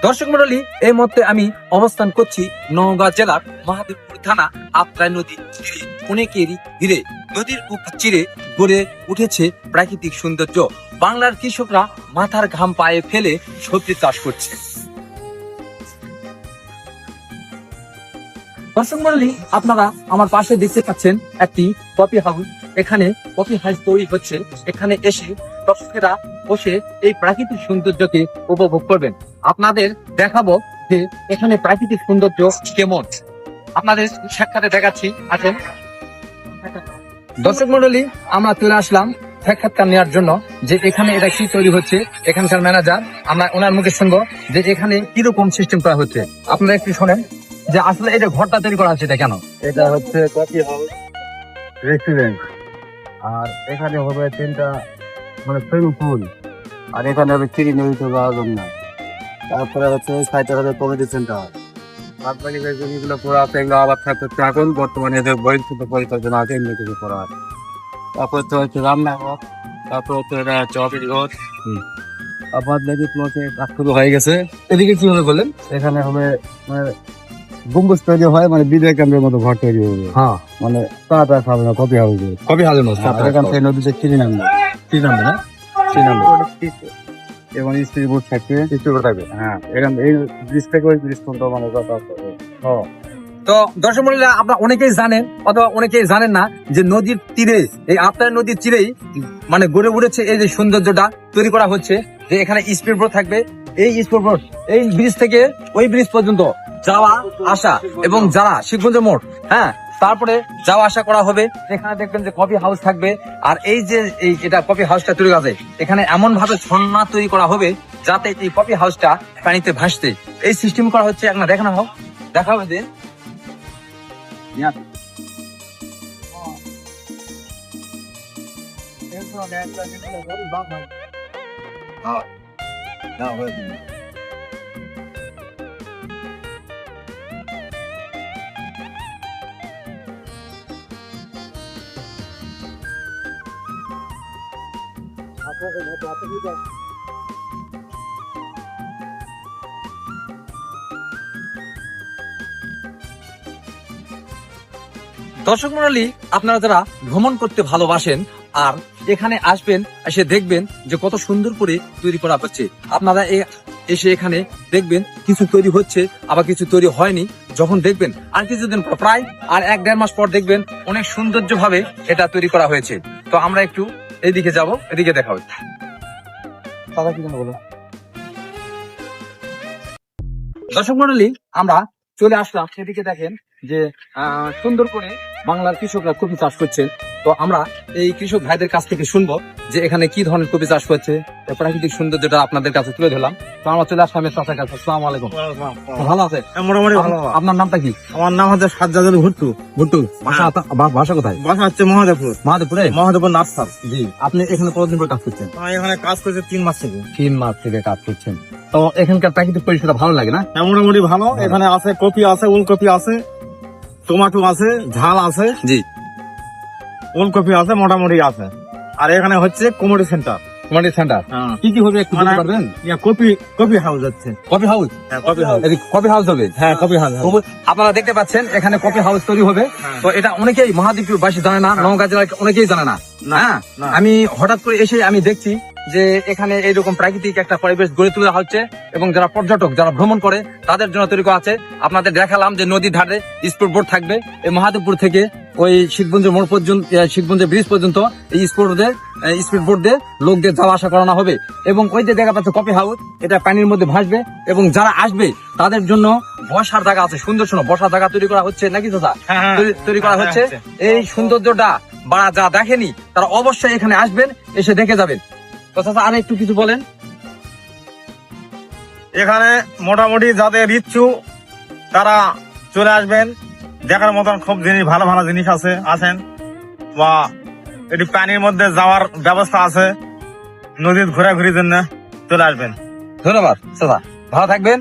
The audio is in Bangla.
দর্শক মন্ডলী, এই মুহূর্তে আমি অবস্থান করছি নওগাঁ জেলার মহাদেবপুর থানা আত্রাই নদীর তীরে। অনেকেরই ঘিরে নদীর বুক চিরে গড়ে উঠেছে প্রাকৃতিক সৌন্দর্য। বাংলার কৃষকরা মাথার ঘাম পায়ে ফেলে সবজি চাষ করছে। দর্শক মন্ডলী, আপনারা আমার পাশে দেখতে পাচ্ছেন একটি কফি হাউস। এখানে কফি হাউস তৈরি হচ্ছে। এখানে এসে দর্শকেরা বসে এই প্রাকৃতিক সৌন্দর্যকে উপভোগ করবেন। আপনাদের দেখাবো যে এখানে প্রাকৃতিক সৌন্দর্য কেমন। আপনাদের সাক্ষাতে দেখাচ্ছি, আছেন। দর্শক মন্ডলী, আমরা চলে আসলাম সাক্ষাৎকার নেওয়ার জন্য যে এখানে এটা কি তৈরি হচ্ছে। এখানকার ম্যানেজার, আমরা ওনার মুখে শুনবো যে এখানে কিরকম সিস্টেম করা হচ্ছে। আপনারা একটু শোনেন যে আসলে এটা ঘরটা তৈরি করা হচ্ছে এটা কেন। এটা হচ্ছে কফি হাউস রেস্টুরেন্ট, আর এখানে হবে 3টা মানে সুইমিং পুল, আর এখানে হবে নদীতে যাওয়ার জন্য। তারপরে হচ্ছে ওই সাইডে হবে কমেডি সেন্টার। বাদ বাকি যে জমিগুলো পড়া আছে এগুলো আবার থাকতে এখন বর্তমানে এদের বহিষ্কৃত পরিকল্পনা আছে এমনি কিছু করা আছে। তারপর তো হচ্ছে রান্নাঘর, তারপর হচ্ছে এটা হচ্ছে অফিস ঘর। আবার দেখি তোমাকে কাজ শুরু হয়ে গেছে। এদিকে কি হবে বলেন? এখানে হবে মানে গম্বুজ তৈরি হয়, মানে বিজয় কেন্দ্রের মতো ঘর তৈরি হবে। হ্যাঁ, মানে তাড়াতাড়ি খাবে না কফি হাউসে। কফি হাউসের মতো এখান থেকে নদীতে কিনে নামবে, কি নাম না এবং স্ত্রী বোট থাকবে, থাকবে। হ্যাঁ, এখান এই ব্রিজ থেকে ওই ব্রিজ পর্যন্ত মানে যাতায়াত করবে। তো দর্শক মন্ডলীরা, আপনারা অনেকেই জানেন অথবা অনেকেই জানেন না যে নদীর তীরে, এই আত্রাই নদীর তীরেই মানে গড়ে উঠেছে এই যে সৌন্দর্যটা তৈরি করা হচ্ছে। যে এখানে স্পিড বোট থাকবে, এই স্পিড বোট এই ব্রিজ থেকে ওই ব্রিজ পর্যন্ত যাওয়া আসা, এবং যারা শিবগঞ্জ মোড়, হ্যাঁ, তারপরে যাওয়া আসা করা হবে। এখানে দেখবেন যে কফি হাউস থাকবে। আর এই যে এটা কফি হাউসটা তৈরি আছে, এখানে এমন ভাবে ঝর্ণা তৈরি করা হবে যাতে এই কফি হাউসটা পানিতে ভাসতে এই সিস্টেম করা হচ্ছে। একটা দেখানো হোক, দেখা হবে দিন। দর্শক মন্ডলী, আপনারা যারা ভ্রমণ করতে ভালোবাসেন আর এখানে আসবেন, এসে দেখবেন যে কত সুন্দর করে তৈরি করা হচ্ছে। আপনারা এসে এখানে দেখবেন কিছু তৈরি হচ্ছে, আবার কিছু তৈরি হয়নি। যখন দেখবেন আর কিছুদিন পর, প্রায় আর 1-1.5 মাস পর দেখবেন অনেক সৌন্দর্য ভাবে এটা তৈরি করা হয়েছে। তো আমরা একটু এদিকে যাব, এদিকে দেখা হচ্ছে। দর্শক মন্ডলী, আমরা চলে আসলাম। সেদিকে দেখেন যে সুন্দর করে বাংলার কৃষকরা কফি চাষ করছে। তো আমরা এই কৃষক ভাইদের কাছ থেকে শুনবো যে এখানে কি ধরনের কফি চাষ করছে, প্রাকৃতিক সৌন্দর্যটা আপনাদের কাছে তুলে ধরলাম। তো আমরা চলে আসলাম চাষের কাছে। আসসালামু আলাইকুম। ভালো আছে? মোটামুটি ভালো। আপনার নামটা কি? আমার নাম হচ্ছে সাজ্জাদুল ভুট্টু। ভুট্টু। ভাষা কোথায়? বাসা হচ্ছে মহাদেবপুর। মহাদেবপুর নার্সার। জি। আপনি এখানে কতদিন পর কাজ করছেন? আমি এখানে কাজ করছি 3 মাস থেকে। 3 মাস থেকে কাজ করছেন। তো এখানকার প্রাকৃতিক পরিবেশটা ভালো লাগে না? মোটামুটি ভালো। এখানে আছে কপি আছে, ওলকপি আছে, টমেটো আছে, ঝাল আছে, জি, ওলকপি আছে, মোটামুটি আছে। আর এখানে হচ্ছে কমেডি সেন্টার। Comedy centre. কি কি হবে একটু বলতে পারবেন? কপি হাউস হচ্ছে। Coffee house? Copy house. Coffee house হবে? হ্যাঁ, কপি হাউস। আপনারা দেখতে পাচ্ছেন এখানে কফি হাউস তৈরি হবে। তো এটা অনেকেই মহাদ্বীপীয় বাসী জানে না, নওগাঁ জেলার অনেকেই জানে না। হ্যাঁ, আমি হঠাৎ করে এসে আমি দেখছি যে এখানে এইরকম প্রাকৃতিক একটা পরিবেশ গড়ে তোলা হচ্ছে, এবং যারা পর্যটক, যারা ভ্রমণ করে তাদের জন্য তৈরি করা আছে। আপনাদের দেখালাম যে নদীর ধারে স্পিড বোট থাকবে। এই মহাদেবপুর থেকে ওই শিবগঞ্জের মোড় পর্যন্ত, শিবগঞ্জের ব্রিজ পর্যন্ত এই স্পিড বোট দিয়ে লোকদের যাওয়া আসা করানো হবে। এবং ওই যে দেখা পাচ্ছে কফি হাউস, এটা পানির মধ্যে ভাসবে, এবং যারা আসবে তাদের জন্য বসার জায়গা আছে, সুন্দর বসার জায়গা তৈরি করা হচ্ছে নাকি দাদা? তৈরি করা হচ্ছে। এই সৌন্দর্যটা বা যা দেখেনি তারা অবশ্যই এখানে আসবেন, এসে দেখে যাবেন। তো চাচা, আর একটু কিছু বলেন। এখানে মোটামুটি যাদের ইচ্ছু তারা চলে আসবেন। দেখার মতন খুব জিনিস, ভালো ভালো জিনিস আছে, আসেন। বা এটি পানির মধ্যে যাওয়ার ব্যবস্থা আছে, নদীর ঘোরাঘুরির জন্য চলে আসবেন। ধন্যবাদ চাচা, ভালো থাকবেন।